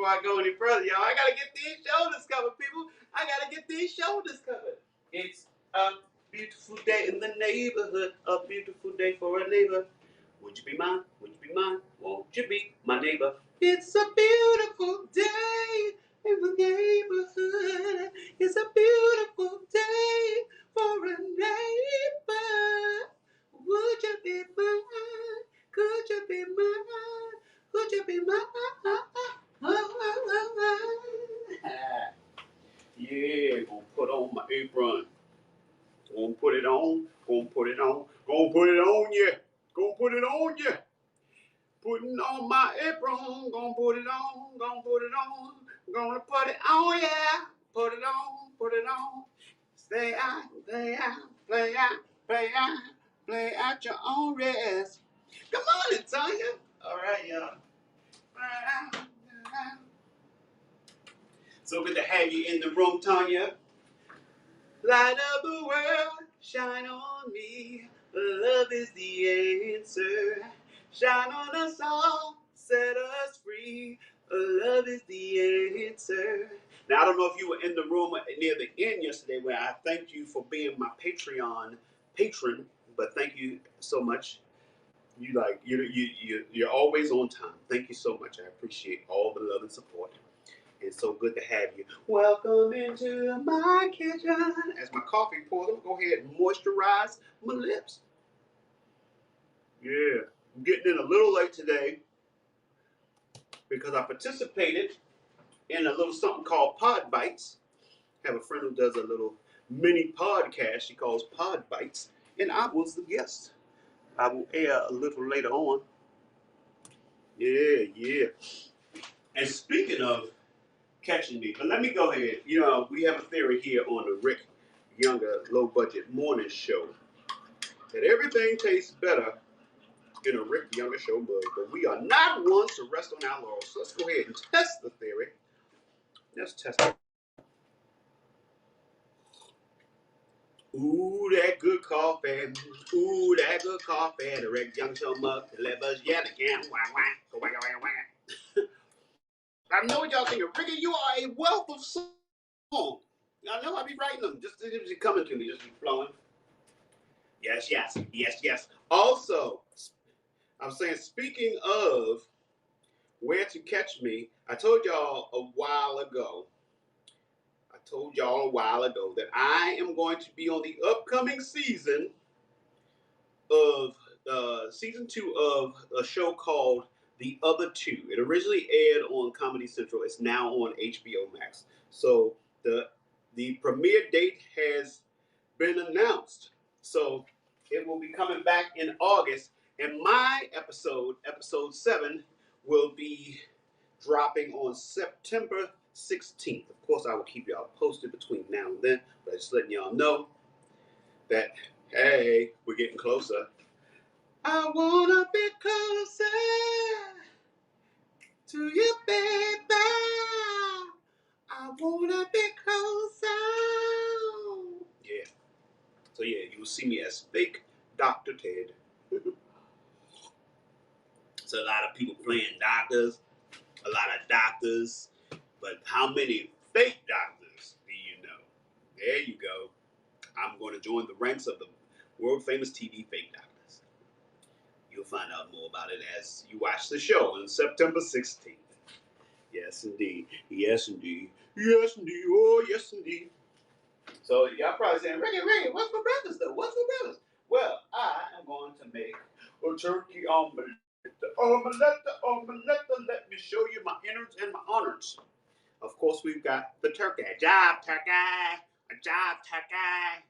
before I go any further, y'all. I gotta get these shoulders covered, people. I gotta get these shoulders covered. It's a beautiful day in the neighborhood. A beautiful day for a neighbor. Would you be mine? Would you be mine? Won't you be my neighbor? It's a beautiful day in the neighborhood. It's a beautiful day for a neighbor. Would you be mine? Could you be mine? Could you be mine? Yeah, gonna put on my apron. Gonna put it on. Gonna put it on. Gonna put it on, yeah. Gonna put it on, yeah. Putting on my apron. Gonna put it on. Gonna put it on. Gonna put it on, yeah. Put it on. Put it on. Stay out. Play out. Play out. Play out. Play out your own rest. Come on, Tanya. All right, y'all. So good to have you in the room, Tanya. Light of the world, shine on me. Love is the answer. Shine on us all, set us free. Love is the answer. Now, I don't know if you were in the room near the end yesterday where I thank you for being my Patreon patron, but thank you so much. You're always on time. Thank you so much. I appreciate all the love and support. It's so good to have you. Welcome into my kitchen. As my coffee pours, I'm going to go ahead and moisturize my lips. Yeah, I'm getting in a little late today because I participated in a little something called Pod Bites. I have a friend who does a little mini podcast she calls Pod Bites, and I was the guest. I will air a little later on. Yeah. And speaking of catching me, but let me go ahead. You know, we have a theory here on the Rick Younger Low Budget Morning Show that everything tastes better in a Rick Younger show mug, but we are not ones to rest on our laurels. So let's go ahead and test the theory. Let's test it. Ooh, that good coffee. Ooh, that good coffee. The Rick Young Show mug delivers yet again. Wah. I know what y'all thinking. Ricky, you are a wealth of song. I know I be writing them. Just coming to me, just be flowing. Yes. Also, I'm saying, speaking of where to catch me, I told y'all a while ago that I am going to be on the upcoming season of season 2 of a show called The Other Two. It originally aired on Comedy Central. It's now on HBO Max. So the premiere date has been announced. So it will be coming back in August, and my episode 7, will be dropping on September 16th. Of course, I will keep y'all posted between now and then, but just letting y'all know that, hey, we're getting closer. I wanna be closer to you, baby. I wanna be closer. Yeah. So yeah, you will see me as fake Dr. Ted. So a lot of people playing doctors, a lot of doctors, but how many fake doctors do you know? There you go. I'm going to join the ranks of the world famous TV fake doctors. You'll find out more about it as you watch the show on September 16th. Yes, indeed. Yes, indeed. Yes, indeed. Oh, yes, indeed. So y'all probably saying, Ricky, what's for breakfast though? What's for breakfast? Well, I am going to make a turkey omelet. The omelette, let me show you my innards and my honors. Of course, we've got the turkey. A job turkey.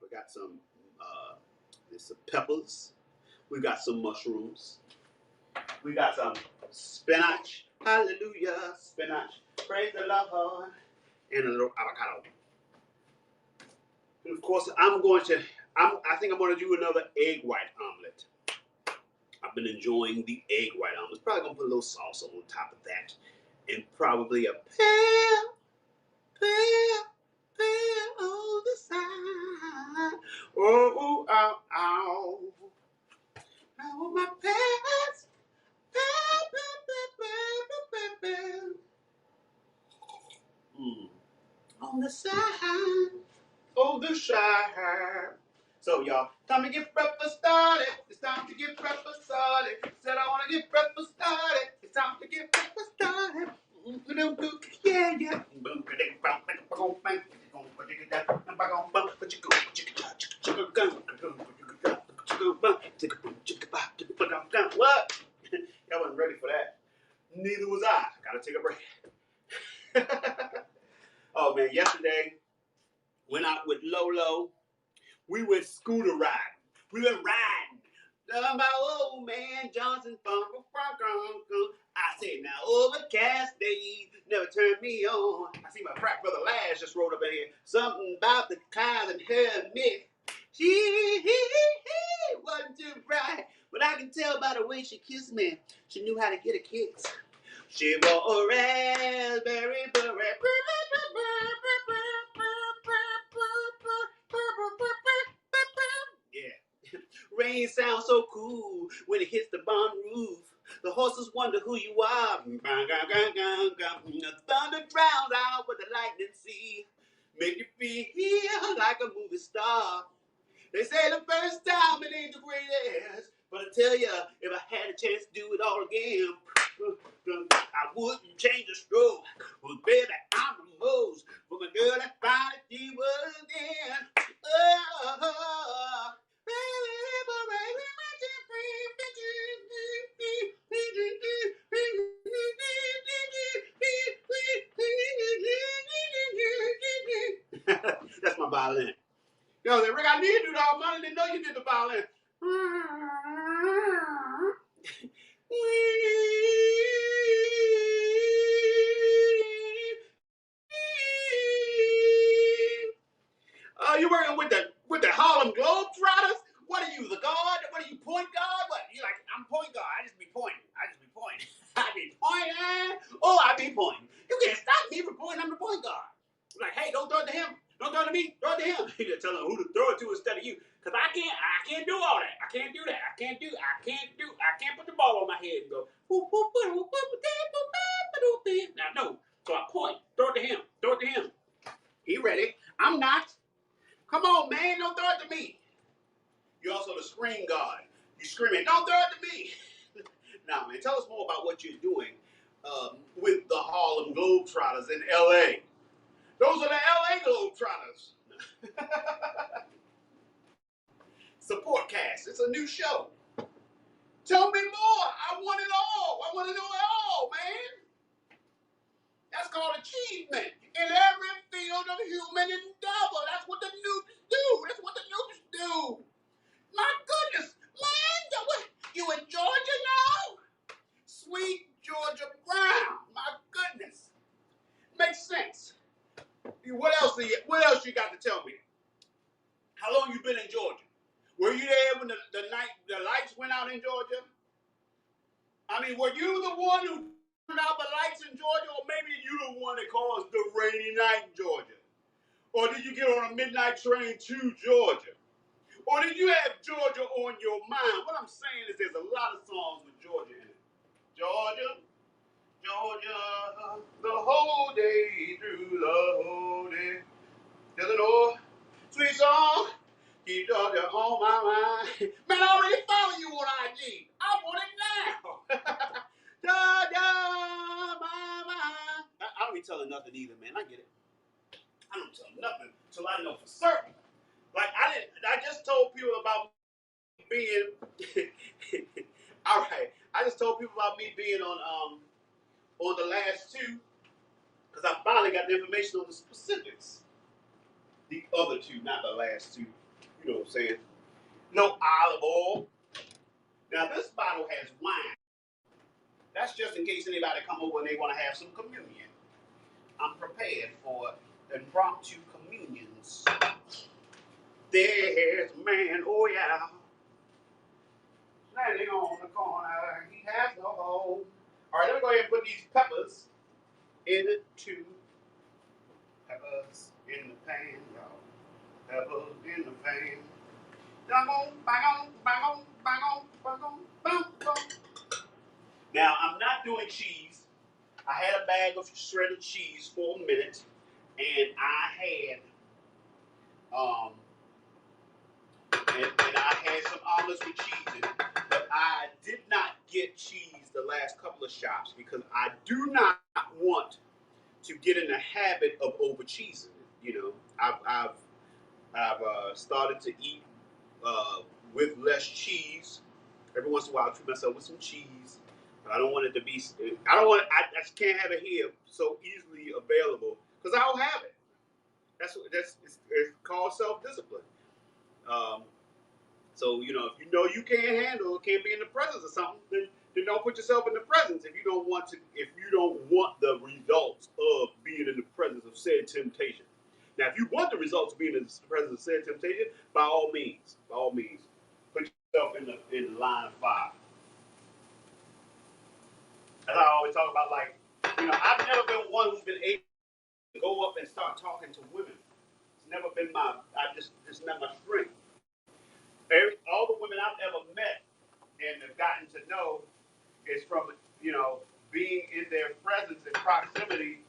We got some peppers. We got some mushrooms. We got some spinach. Hallelujah, spinach. Praise the Lord. And a little avocado. And of course, I think I'm going to do another egg white omelet. I've been enjoying the egg white omelets. Probably going to put a little salsa on top of that. And probably a pear on the side. Oh, ow. I want my pears. On the side. On the side. So y'all, time to get breakfast started. It's time to get breakfast started. Said I want to get breakfast started. It's time to get breakfast started. Yeah, yeah. What? Y'all wasn't ready for that. Neither was I. Gotta take a break. Oh man, yesterday went out with Lolo. We went scooter riding. We went riding. Talking about old man Johnson. I said, now overcast days never turn me on. I see my frat brother Lash just wrote up in here. Something about the clouds and her myth. She wasn't too bright, but I can tell by the way she kissed me. She knew how to get a kiss. She wore a raspberry beret. Yeah. Rain sounds so cool when it hits the barn roof. The horses wonder who you are. The thunder drowns out what the lightning see. Make you feel like a movie star. They say the first time it ain't the greatest, but I tell you, if I had a chance to do it all again, I wouldn't change a stroke. Well, baby, I'm the most for my girl that finally she was again. Oh, that's my violin. Yo, Rick, I need you to do all money. Didn't know you did the violin. You working with the Harlem Globetrotters? What are you, the guard? What are you, point guard? What? You like, I'm point guard. I just be pointing. I be pointing. Oh, I be pointing. You can't stop me from pointing. I'm the point guard. I'm like, hey, don't throw it to him. Don't throw it to me. Throw it to him. You tell him who to throw it to instead of you. Cause I can't do all that. I can't do that. I can't put the ball on my head and go. Now no. So I point. Throw it to him. Throw it to him. He ready. I'm not. Come on, man. Don't throw it to me. You're also the screen guard. You screaming, don't throw it to me. Now, man, tell us more about what you're doing with the Harlem Globetrotters in L.A. Those are the L.A. Globetrotters. Support cast. It's a new show. Tell me more. I want it all. I want to know it all, man. That's called achievement in every field of human endeavor. That's what the noobs do. That's what the noobs do. My goodness, man, you in Georgia now? Sweet Georgia Brown. My goodness. Makes sense. What else you got to tell me? How long you been in Georgia? Were you there when the lights went out in Georgia? I mean, were you the one who turned out the lights in Georgia, or maybe you the one that caused the rainy night in Georgia? Or did you get on a midnight train to Georgia? Or did you have Georgia on your mind? What I'm saying is there's a lot of songs with Georgia in it. Georgia, Georgia, the whole day through the whole day. There's an old sweet song, keep Georgia on my mind. Man, I already follow you on IG. I want it now. Georgia, my mind. I don't be telling nothing either, man. I get it. I don't tell nothing till I know for certain. Like I just told people about being all right. I just told people about me being on the last two because I finally got the information on the specifics. The other two, not the last two. You know what I'm saying? No olive oil. Now this bottle has wine. That's just in case anybody come over and they want to have some communion. I'm prepared for impromptu communions. There's a man, oh yeah, standing on the corner. He has no home. All right, let me go ahead and put these peppers into peppers in the pan, y'all. Peppers in the pan. Bang on, bang on, bang on, bang on, bang on, bang on. Now I'm not doing cheese. I had a bag of shredded cheese for a minute. and um, I had some omelets with cheese in it, but I did not get cheese the last couple of shops because I do not want to get in the habit of over cheesing it. You know, I've started to eat with less cheese. Every once in a while, I treat myself with some cheese. But I don't want it to be. I don't want. I just can't have it here so easily available because I don't have it. It's called self discipline. Um, so if you know you can't handle, can't be in the presence of something, then don't put yourself in the presence if you don't want to. If you don't want the results of being in the presence of said temptation. Now, if you want the results of being in the presence of said temptation, by all means, put yourself in the line of fire. As I always talk about, like, I've never been one who's been able to go up and start talking to women. It's never been it's not my strength. All the women I've ever met and have gotten to know is from, being in their presence and proximity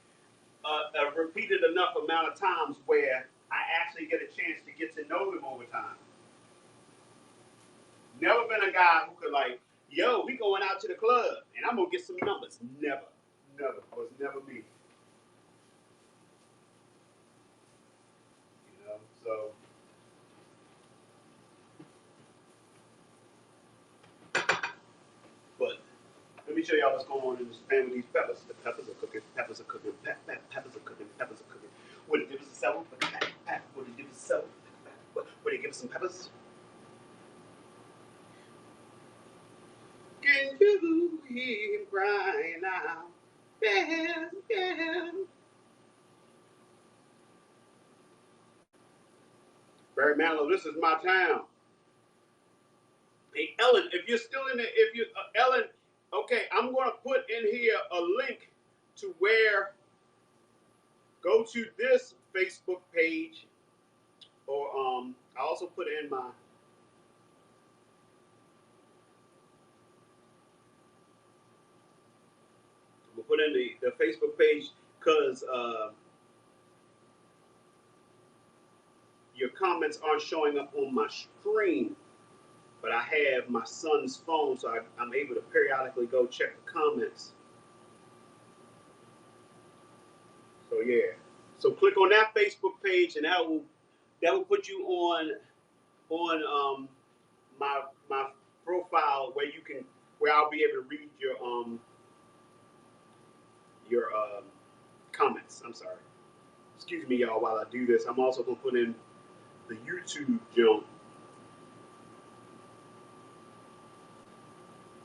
a repeated enough amount of times where I actually get a chance to get to know them over time. Never been a guy who could like, yo, we going out to the club and I'm gonna get some numbers. Never. Was never me. So but let me show y'all what's going on in this pan with these peppers. The peppers are cooking. Peppers are cooking. Peppers are cooking. Peppers are cooking. Would it give us a cell? Would it give us a cell? Would it give us some peppers? Can you hear him crying out? Yeah. Barry Manilow, this is my town. Hey, Ellen, if you're still in it, Ellen, okay, I'm going to put in here a link to where, go to this Facebook page, or I also put in my, we'll put in the Facebook page because your comments aren't showing up on my screen, but I have my son's phone, so I'm able to periodically go check the comments. So yeah, so click on that Facebook page, and that will put you on my profile where I'll be able to read your comments. I'm sorry. Excuse me, y'all, while I do this. I'm also gonna put in the YouTube jump.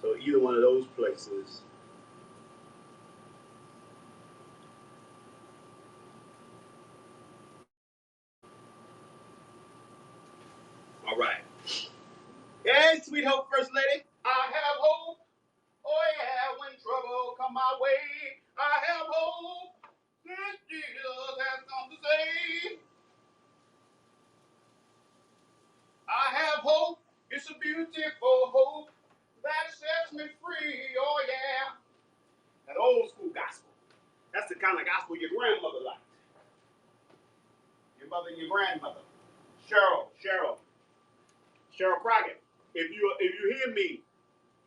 So either one of those places. All right. Hey, sweet hope, first lady. I have hope. Oh yeah, when trouble come my way, I have hope. This Jesus has come to save. I have hope. It's a beautiful hope that sets me free. Oh yeah. That old school gospel. That's the kind of gospel your grandmother liked. Your mother and your grandmother. Cheryl Crockett. If you hear me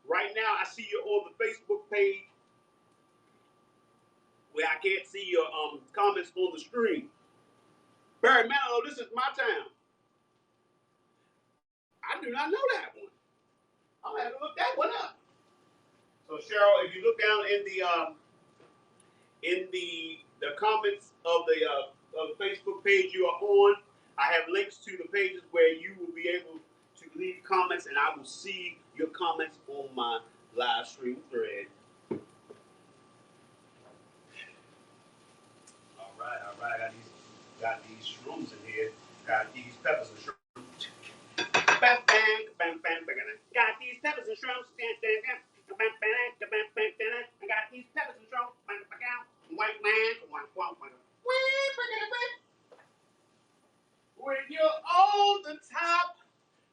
right now, I see you on the Facebook page where I can't see your comments on the screen. Barry Manilow, this is my town. I do not know that one. I'm gonna have to look that one up. So Cheryl, if you look down in the comments of the Facebook page you are on, I have links to the pages where you will be able to leave comments, and I will see your comments on my live stream thread. All right. Got these shrooms in here. Got these peppers and shrooms. Got these peppers and shrooms. I got these peppers and shrooms. When you're on the top,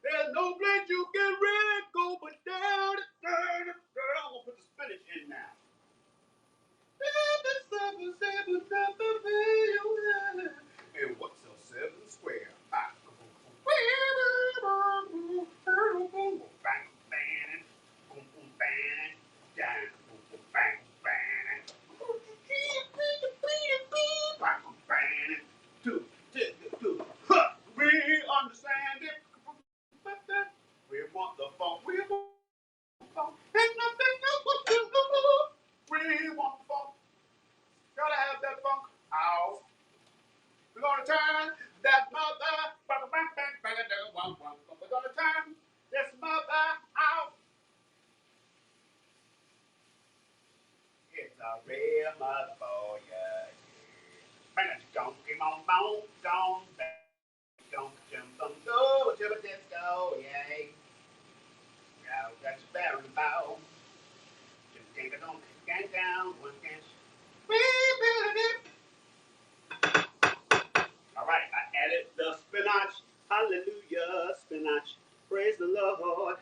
there's no place you can really go but down. I'm gonna put the spinach in now. don't, go to the disco, yay. Now that's very about. Don't gang down, one dance. All right, I added the spinach. Hallelujah, spinach. Praise the Lord.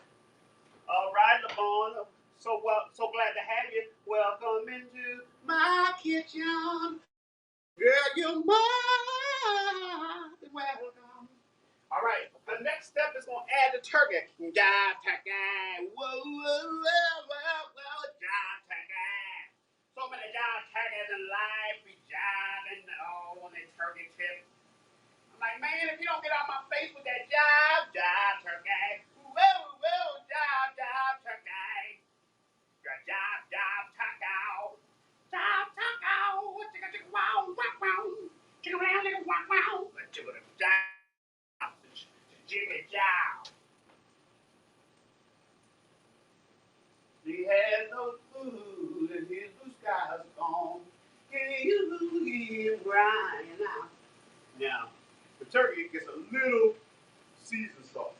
All right, LaVon. So glad to have you. Welcome into my kitchen. Girl, you're more than welcome. All right, the next step is going to add the turkey. Jive turkey. Whoa, whoa, whoa, whoa, jive turkey. So many jive turkeys in life. We jiving on the turkey tip. I'm like, man, if you don't get out my face with that jive turkey. Whoa, whoa, jive turkey. Jive taco. Jive taco. Chicka, chicka, wow, wow, wow. Chicka, wow, chicka, wow, wow. Chicka, jive. Jiggy jive. He has no food and his blue skies gone. He's crying out. Now, the turkey gets a little seasoned salt.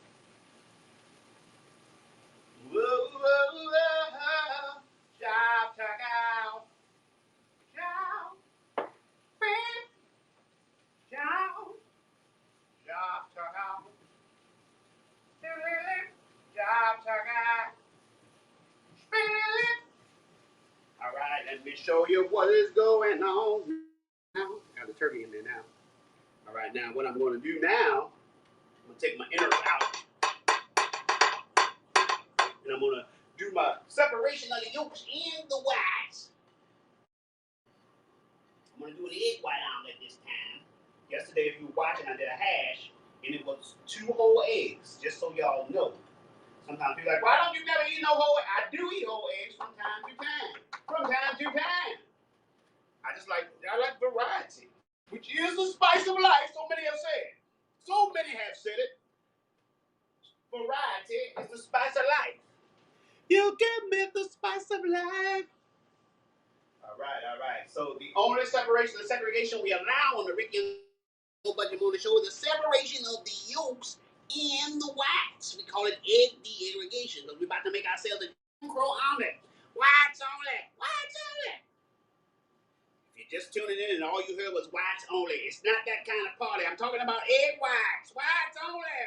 Whoa, whoa, whoa, chop, tuck out, chop, bam, chop, chop, tuck out, chop, tuck out, all right, let me show you what is going on now. Got the turkey in there now. All right, now what I'm going to do now, I'm going to take my innards out, and I'm going to do my separation of the yolks and the whites. I'm going to do an egg white omelet this time. Yesterday, if you were watching, I did a hash, and it was 2 whole eggs, just so y'all know. Sometimes people are like, why don't you never eat no whole eggs? I do eat whole eggs from time to time. From time to time. I like variety, which is the spice of life, so many have said. So many have said it. Variety is the spice of life. You give me the spice of life. All right. So the only separation, the segregation we allow on the Ricky Budget Morning Show is the separation of the yolks and the whites. We call it egg de-aggregation because we're about to make ourselves a Jim Crow omelet. Whites only. Whites only. If you're just tuning in and all you heard was whites only, it's not that kind of party. I'm talking about egg whites. Whites only.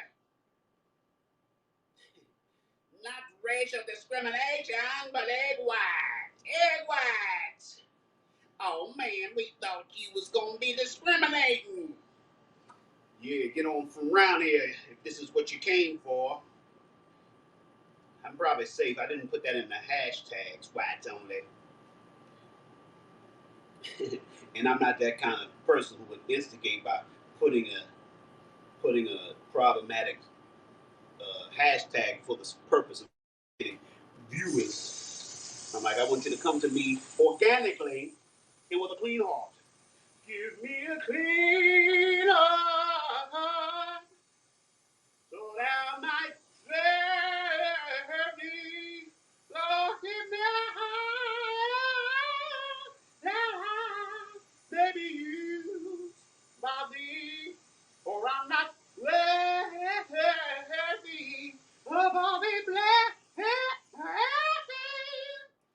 Not racial discrimination, but egg whites. Egg whites. Oh man, we thought you was gonna be discriminating. Yeah, get on from around here if this is what you came for. I'm probably safe. I didn't put that in the hashtags, whites only. And I'm not that kind of person who would instigate by putting a problematic hashtag for the purpose of getting viewers. I'm like, I want you to come to me organically and with a clean heart. Give me a clean heart so that I might serve thee. Lord, give me a heart that I may be used by thee. For I'm not worthy of all the blessings.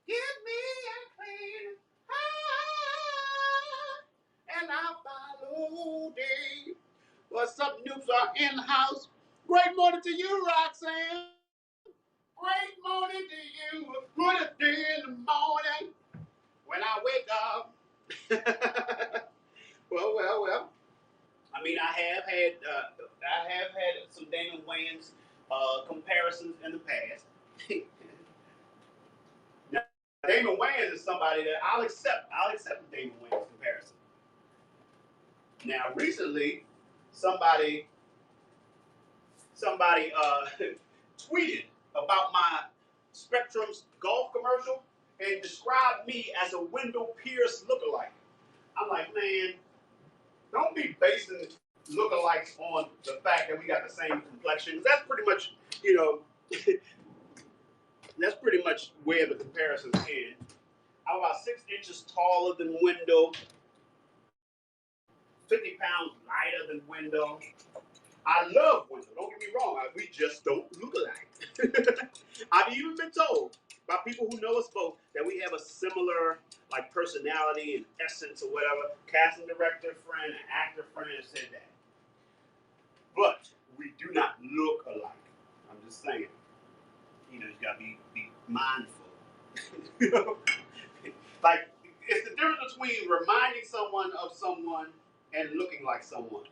Give me a clean heart and I'll follow thee. What's up, noobs are in the house? Great morning to you, Roxanne. Great morning to you. Good day in the morning when I wake up. Well. I mean, I have had some Damon Wayans comparisons in the past. Now, Damon Wayans is somebody that I'll accept the Damon Wayans comparison. Now, recently, somebody tweeted about my Spectrum's golf commercial and described me as a Wendell Pierce lookalike. I'm like, man, don't be basing lookalikes on the fact that we got the same complexion. That's pretty much, that's pretty much where the comparisons end. I'm about 6 inches taller than Wendell. 50 pounds lighter than Wendell. I love Wendell. Don't get me wrong. We just don't look alike. I've even been told by people who know us both that we have a similar like personality and essence or whatever. Casting director friend, an actor friend has said that. But we do not look alike. I'm just saying. You know, you gotta be mindful. You know? Like it's the difference between reminding someone of someone and looking like someone.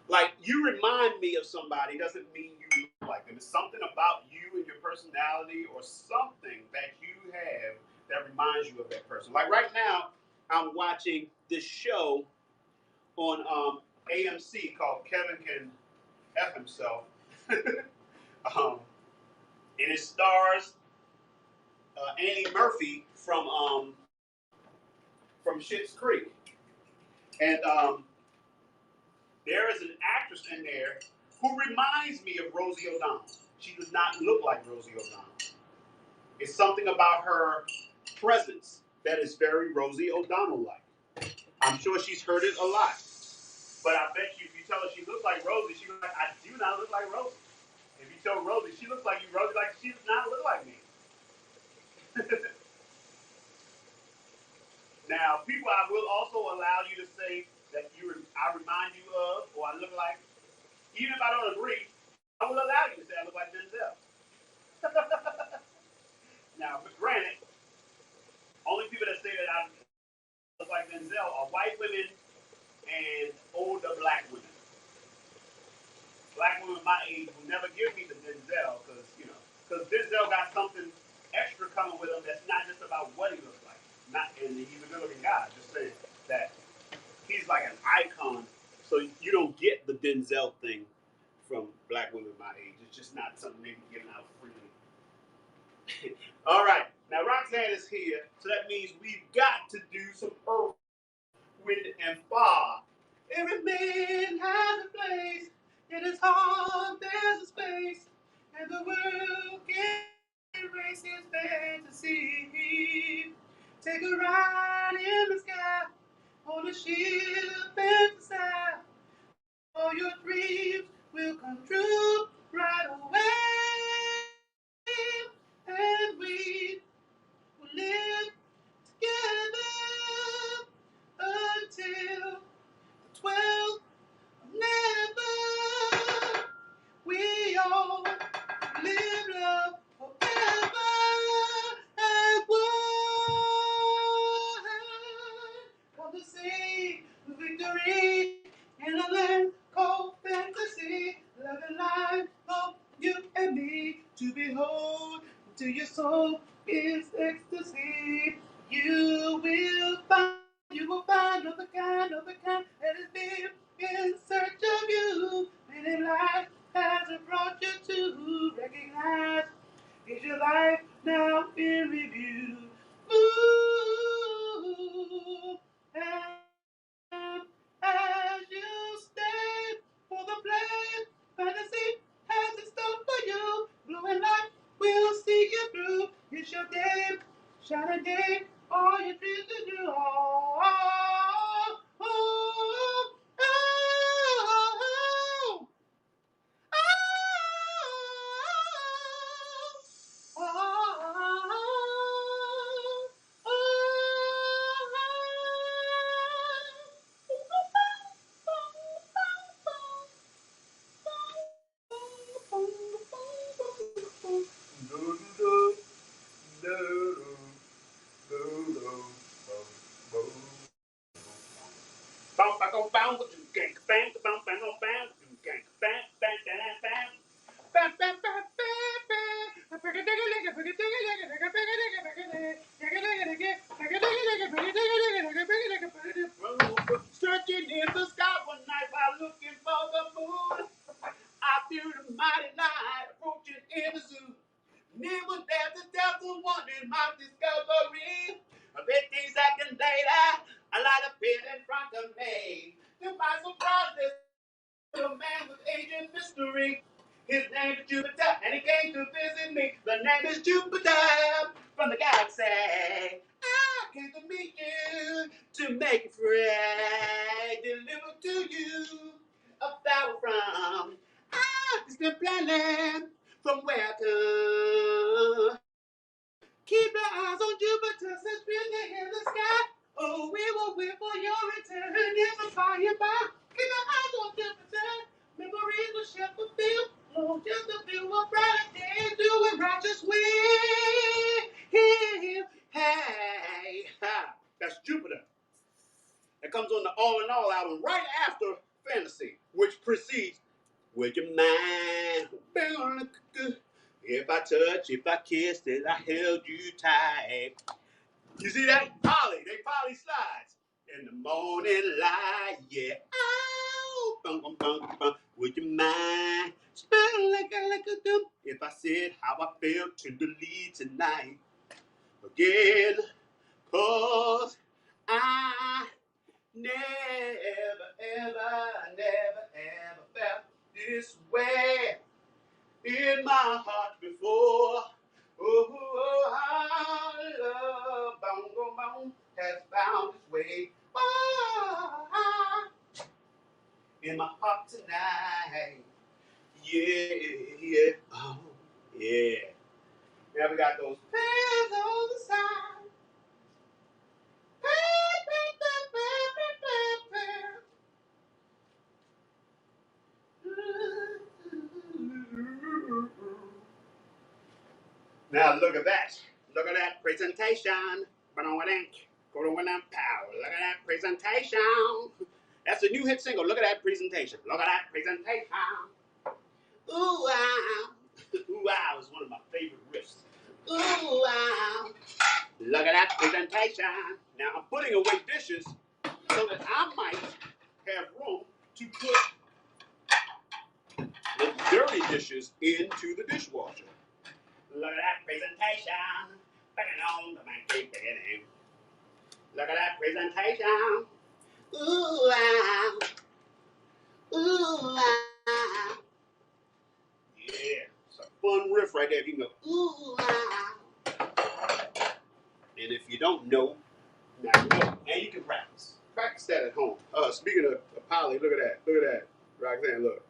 Like you remind me of somebody doesn't mean you look like them. It's something about you and your personality or something that you have that reminds you of that person. Like right now, I'm watching this show on AMC called Kevin Can F Himself. And it stars Annie Murphy from Schitt's Creek. And there is an actress in there who reminds me of Rosie O'Donnell. She does not look like Rosie O'Donnell. It's something about her presence that is very Rosie O'Donnell-like. I'm sure she's heard it a lot. But I bet you if you tell her she looks like Rosie, she'll be like, I do not look like Rosie. If you tell Rosie she looks like you, Rosie like she does not look like me. Now, people, I will also allow you to say that I remind you of, or I look like, even if I don't agree, I will allow you to say I look like Denzel. Now, but granted, only people that say that I look like Denzel are white women and older black women. Black women my age will never give me the Denzel because Denzel got something extra coming with him that's not just about what he looks like. And he's a good-looking guy. Just saying that he's like an icon. So you don't get the Denzel thing from black women my age. It's just not something they be giving out freely. All right. Now, Roxanne is here, so that means we've got to do some Earth, Wind, and Fire. Every man has a place, in his heart there's a space, and the world can erase his fantasy. Take a ride in the sky, on a ship and fly. All your dreams will come true right away, and we will live together until the 12th of never. We all live love forever and one. Come to see victory in a land called fantasy. Love and life for you and me to behold till your soul is ecstasy. You will find of the kind that is big in search of you. Many life has brought you to recognize is your life now in review. Ooh, and as you stay for the play, fantasy has in store for you. Blue and light will see you through. It's your day, shining day, all your dreams to do. Oh, oh, oh, oh, oh. Searching in the sky one night while looking for the moon. I feel the mighty light approaching in the zoo. Never dare to tell someone in my discovery. 15 seconds later, I light a pin in front of me. To my surprise, there's a man with ancient mystery. His name is Jupiter, and he came to visit me. The name is Jupiter from the galaxy. I came to meet you to make it free. Deliver to somewhere to keep our eyes on Jupiter, since we're in the sky. Oh, we will wait for your return. Yes, I'm flying by. Keep our eyes on Jupiter. Memories will shall fulfill. Oh, just a few more brighter days, doing righteous will. Hey, ha. That's Jupiter. That comes on the All in All album right after Fantasy, which precedes Would You Mind? If I touch, if I kissed it, I held you tight. You see that? Polly, they Polly slides. In the morning light, yeah. Ow, bum, bum, bum, bum. Would you mind? Smell like a dump. If I said how I felt tenderly tonight. Again, 'cause I never felt this way in my heart before. Oh, how love, boom, boom, has found its way. Oh, in my heart tonight. Yeah, yeah, oh, yeah. Now we got those hands on the side. Now look at that. Look at that presentation. Look at that presentation. That's a new hit single. Look at that presentation. Look at that presentation. Ooh, wow. Ooh, wow is one of my favorite riffs. Ooh, wow. Look at that presentation. Now I'm putting away dishes so that I might have room to put the dirty dishes into the dishwasher. Look at that presentation. Look at that presentation. Ooh, wow. Ooh, wow. Yeah, it's a fun riff right there. You can go, ooh, wow. And if you don't know, now you know. And you can practice. Practice that at home. Speaking of poly, look at that. Look at that. Roxanne, look.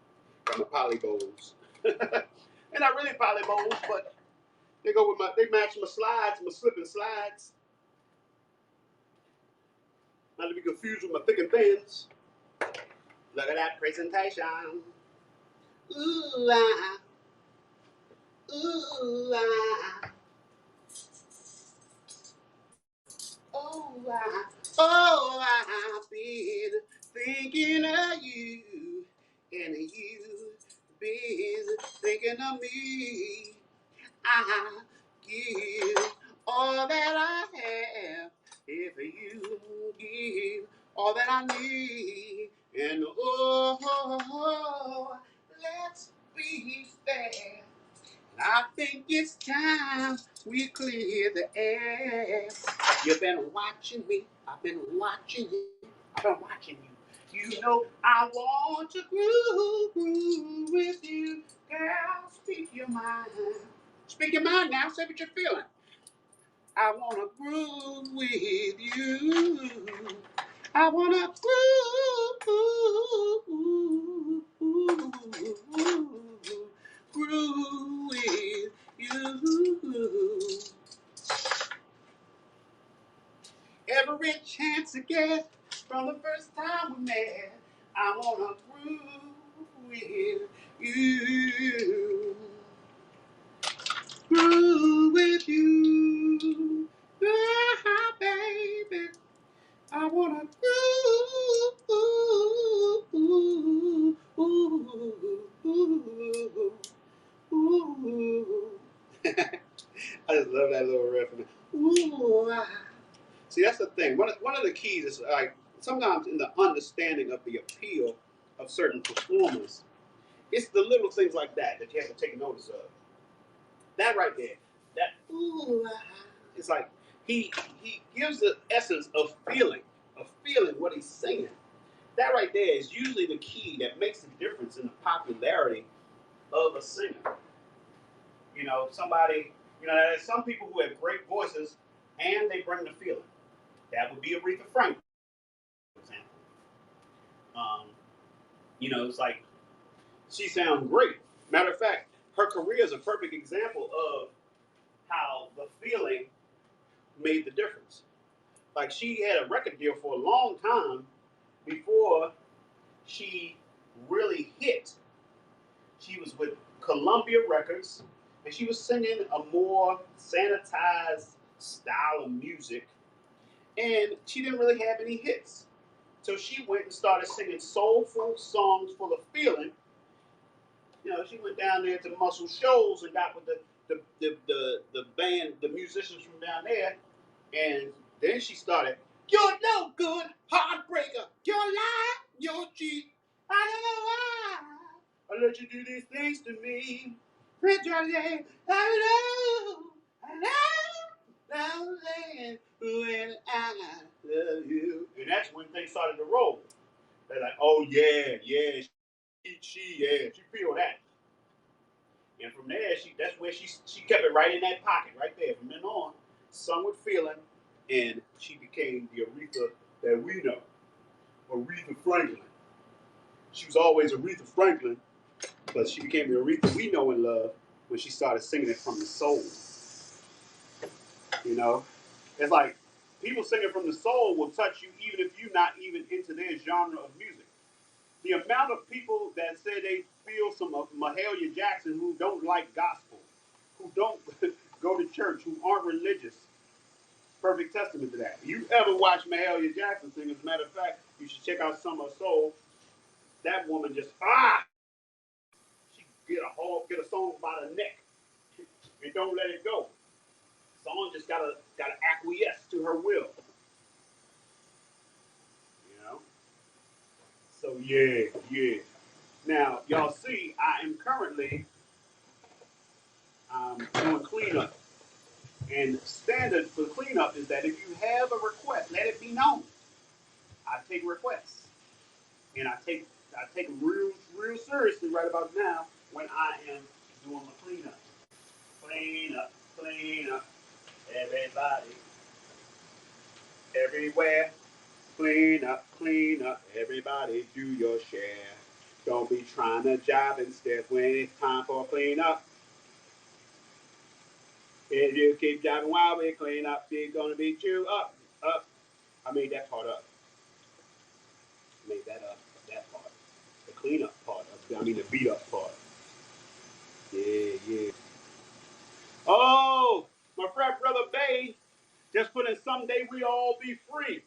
Got my poly bowls. And not really poly bowls, but they go with they match my slides, my slipping slides. Not to be confused with my thick and thins. Look at that presentation. Ooh, ah. Ooh, ah. Oh, oh, I've been thinking of you, and you've been thinking of me. I give all that I have if you give all that I need. And oh, let's be fair. I think it's time we clear the air. You've been watching me, I've been watching you, I've been watching you. You know I want to groove with you, girl. Speak your mind. Speak your mind now. Say what you're feeling. I wanna groove with you. I wanna groove with you. Every chance I get from the first time we met, I wanna groove with you. Groove with you, ah, baby. I wanna I just love that little riff. Ooh, ah. See, that's the thing. One of the keys is like sometimes in the understanding of the appeal of certain performers, it's the little things like that that you have to take notice of. That right there, that ooh, it's like he gives the essence of feeling what he's singing. That right there is usually the key that makes the difference in the popularity of a singer. You know, somebody, there's some people who have great voices and they bring the feeling. That would be Aretha Franklin, for example. Um, it's like she sounds great. Matter of fact, her career is a perfect example of how the feeling made the difference. Like she had a record deal for a long time before she really hit. She was with Columbia Records, and she was singing a more sanitized style of music, and she didn't really have any hits. So she went and started singing soulful songs full of feeling. You know, she went down there to Muscle Shoals and got with the band, the musicians from down there, and then she started. You're no good, heartbreaker. You're a lie, you're a cheat. I don't know why I let you do these things to me. I love when I love you. And that's when things started to roll. They're like, oh yeah, yeah, she feel that. And from there, that's where she kept it right in that pocket, right there. From then on, sung with feeling, and she became the Aretha that we know, Aretha Franklin. She was always Aretha Franklin, but she became the Aretha we know and love when she started singing it from the soul. You know, it's like people singing from the soul will touch you even if you're not even into their genre of music. The amount of people that say they feel some of Mahalia Jackson who don't like gospel, who don't go to church, who aren't religious, perfect testament to that. If you ever watch Mahalia Jackson sing, as a matter of fact, you should check out Summer Soul. That woman just she get a song by the neck and don't let it go. Song just gotta acquiesce to her will. You know. So yeah, yeah. Now y'all see, I am currently doing cleanup. And standard for cleanup is that if you have a request, let it be known. I take requests, and I take them real seriously right about now when I am doing my cleanup. Clean up, clean up, everybody, everywhere. Clean up, everybody, do your share. Don't be trying to job instead when it's time for cleanup. If you keep jobbing while we clean up, she's gonna beat you up, up. I made that part up. Made that up, that part. The cleanup part. The beat up part. Yeah, yeah. Oh, my frat brother Bay just put in Someday We All Be Free.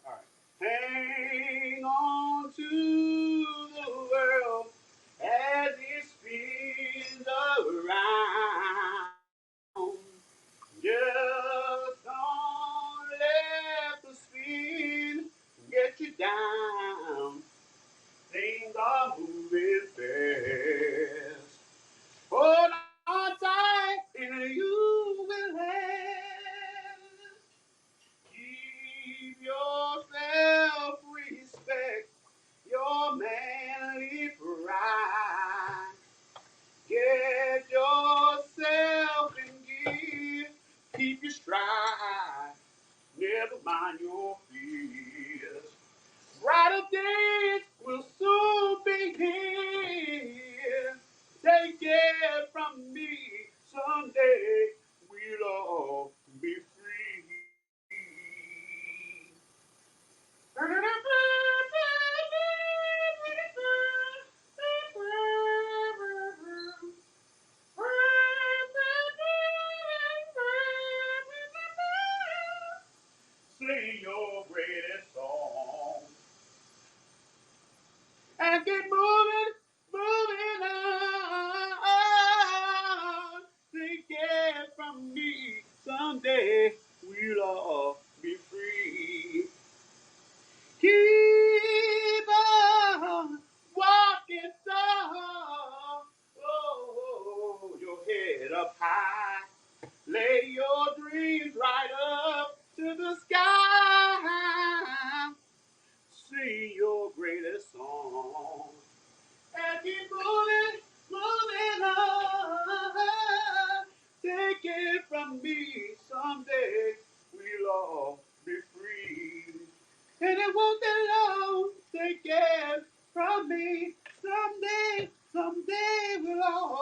All right. Hang on to the world as it spins around. Just don't let the spin get you down. Things are moving fast. Hold on tight, and you will have. Keep your self-respect, your manly pride. Get yourself in gear. Keep your stride. Never mind your fears. Brighter days will soon be here. Take it from me, someday we'll all be free. Sing your greatest song and keep moving, moving on. Take it from me, someday we'll all be free. Keep on walking tall. Oh, your head up high. Lay your dreams right up to the sky. Sing your greatest song. And keep moving, moving on. Take it from me, someday we'll all be free. And it won't be long, take it from me, someday we'll all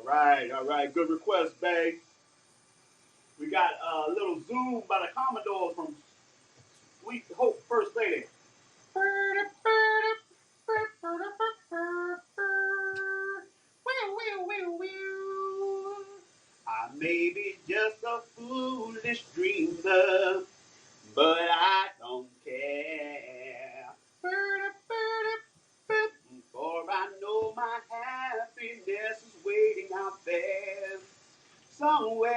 All right. Good request, babe. We got a little Zoom by the Commodores from Sweet Hope First Lady. I may be just a foolish dreamer, but I don't care. For I know my happiness is waiting out there somewhere.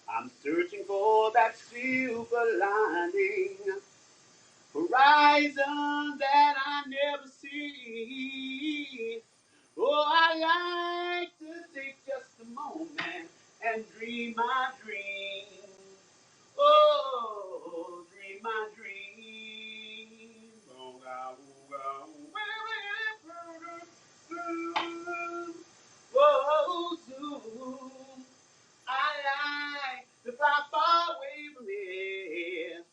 I'm searching for that silver lining, horizon that I never see. Oh, I like to take just a moment and dream my dream. Oh, dream my dream. Oh, soon. I like to fly far away from here.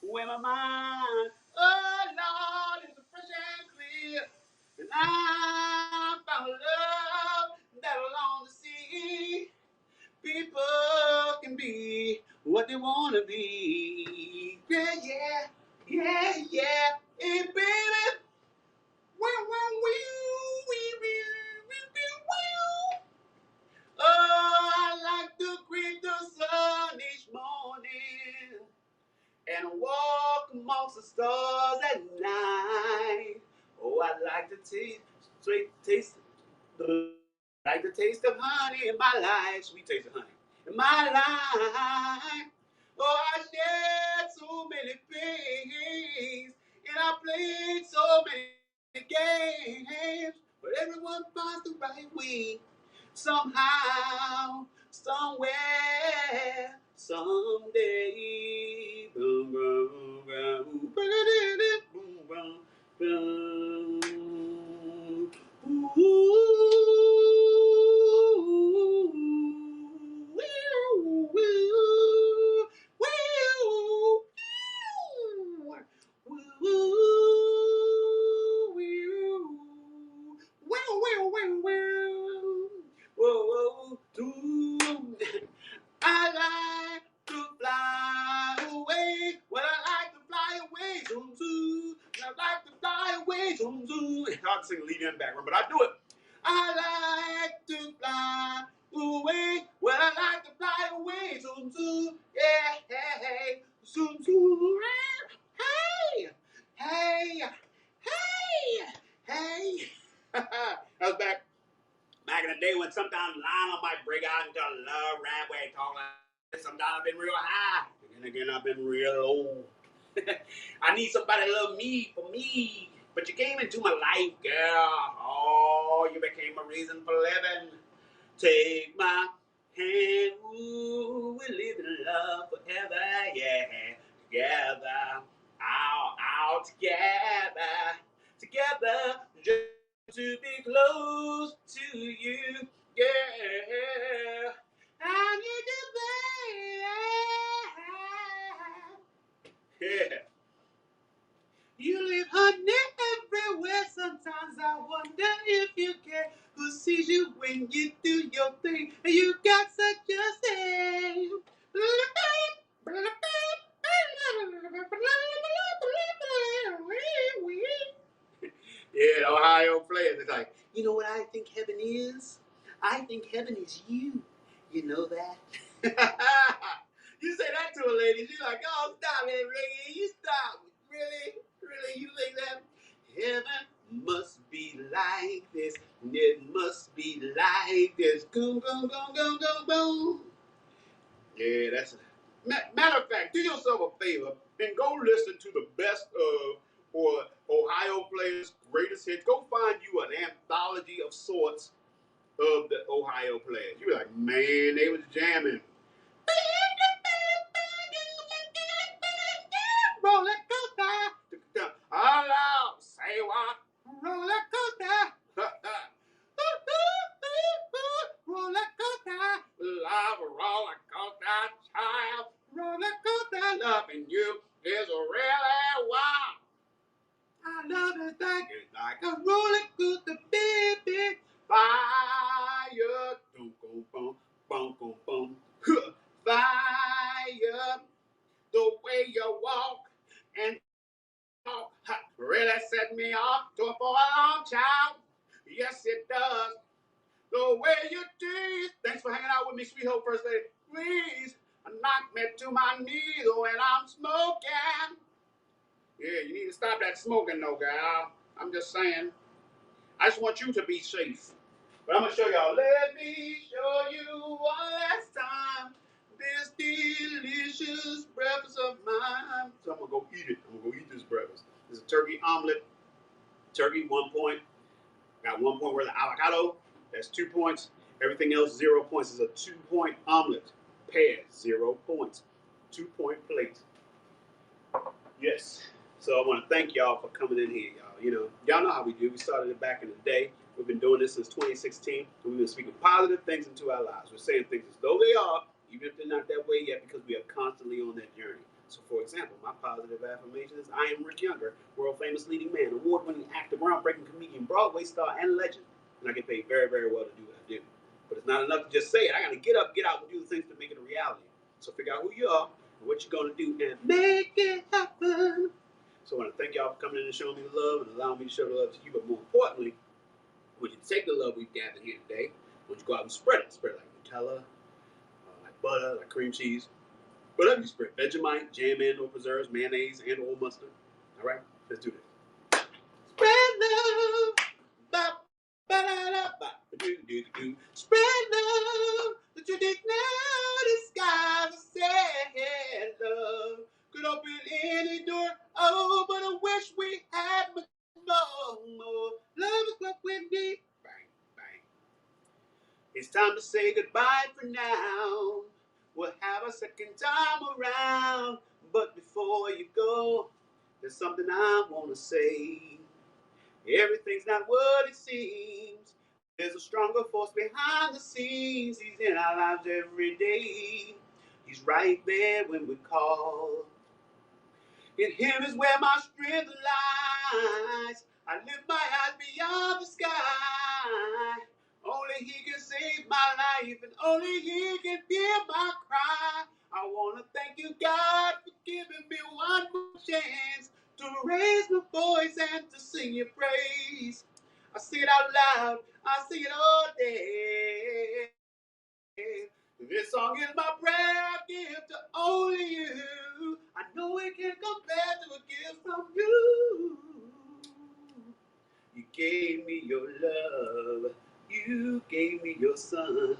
When my mind, oh Lord, is fresh and clear. And I found love that along the sea. People can be what they want to be. Yeah, yeah, yeah, yeah. Hey, baby. Wow, wow, wee, wee, wee, wee, wee, wee. Oh, I like to greet the sun each morning and walk amongst the stars at night. Oh, I like to taste like the taste of honey in my life, sweet taste of honey in my life. Oh, I shared so many pains, and I played so many games, but everyone finds the right way somehow, somewhere, someday. Boom, boom, boom, boom, boom, boom, boom. I like to fly away. Well, I like to fly away, zoom zoom. I like to fly away, zoom zoom. I can't sing lead in background, but I do it. I like to fly away. Well, I like to fly away, zoom zoom. Yeah, hey, hey, zoom zoom. Hey, hey, hey, hey. I was back in the day when sometimes Lionel might break out into a love rap where he talk like this. Sometimes I've been real high, and then again I've been real low. I need somebody to love me for me. But you came into my life, girl. Oh, you became a reason for living. Take my hand, ooh, we live in love forever, yeah. Together, out together, together, just to be close to you, yeah. I need you, baby. Yeah. You leave honey everywhere. Sometimes I wonder if you care. Who sees you when you do your thing? And you got such a thing. Yeah, Ohio players. It's like, you know what I think heaven is? I think heaven is you. You know that? You say that to a lady, she's like, oh, stop it, lady. You stop. Really? Really? You think that? Heaven must be like this. It must be like this. Boom, boom, boom, boom, boom, boom. Yeah, that's it. Matter of fact, do yourself a favor and go listen to the best of or Ohio players' greatest hits. Go find you an anthology of sorts of the Ohio players. You be like, man, they was jamming. Roller coaster. Hello, say what? Roller coaster. Roller coaster. Love a roller coaster, child. Roller coaster, loving you is really wild. I love is like a roller coaster, baby. Fire, boom, boom, boom, boom, boom, boom. Huh. Fire, the way you walk and talk, really set me off to a for a long child. Yes, it does. The way you tease. Thanks for hanging out with me, sweet hope first lady. Please knock me to my knees when I'm smoking. Yeah, you need to stop that smoking, though, girl. I'm just saying. I just want you to be safe. But I'm going to show y'all. Let me show you one last time this delicious breakfast of mine. So I'm going to go eat it. I'm going to go eat this breakfast. This is a turkey omelet. Turkey, 1 point. Got 1 point worth of avocado. That's 2 points. Everything else, 0 points. Is a 2-point omelet. Pear, 0 points. 2-point plate. Yes. So I want to thank y'all for coming in here, y'all. You know, y'all know how we do. We started it back in the day. We've been doing this since 2016. And we've been speaking positive things into our lives. We're saying things as though they are, even if they're not that way yet, because we are constantly on that journey. So, for example, my positive affirmation is I am Rick Younger, world famous leading man, award-winning actor, groundbreaking comedian, Broadway star, and legend. And I get paid very, very well to do what I do. But it's not enough to just say it. I got to get up, get out, and do the things to make it a reality. So figure out who you are, what you're going to do, and make it happen. So I want to thank y'all for coming in and showing me the love and allowing me to show the love to you. But more importantly, when you take the love we've gathered here today, when you go out and spread it like Nutella, like butter, like cream cheese, whatever you spread, Vegemite, jam and or preserves, mayonnaise and or mustard. All right, let's do this. Spread love, bop, ba-da-da-bop, do-do-do-do. Spread love, that you didn't know the sky was sad love could open any door. Oh, but I wish we had more. Love is what we need. Bang, bang. It's time to say goodbye for now. We'll have a second time around. But before you go, there's something I want to say. Everything's not what it seems. There's a stronger force behind the scenes. He's in our lives every day. He's right there when we call. In him is where my strength lies. I lift my eyes beyond the sky. Only he can save my life, and only he can hear my cry. I want to thank you, God, for giving me one more chance to raise my voice and to sing your praise. I sing it out loud, I sing it all day. This song is my prayer I give to only you. I know it can compare to a gift from you. You gave me your love. You gave me your son.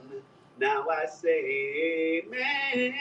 Now I say amen.